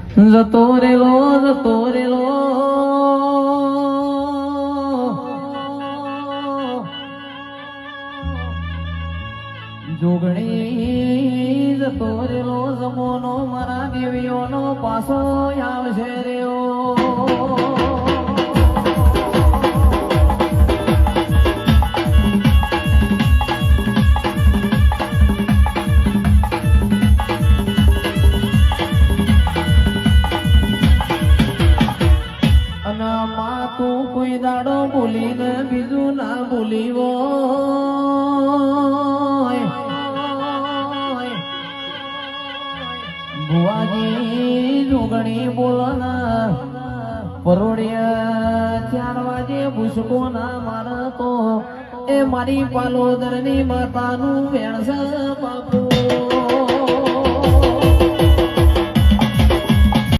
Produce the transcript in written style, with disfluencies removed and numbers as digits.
જતો રેલો જોગણી જતો રેલો જમોનો મારા દેવીઓનો પાસો આવશે રેઓ તું કોઈ દાડો બોલીને બીજું ના બોલીવો ભુવાજી જોગણી બોલના પરોડિયા 4 વાગે ભૂસકો ના મારે તો એ મારી પાલોદરની માતાનું વેણસ બાપુ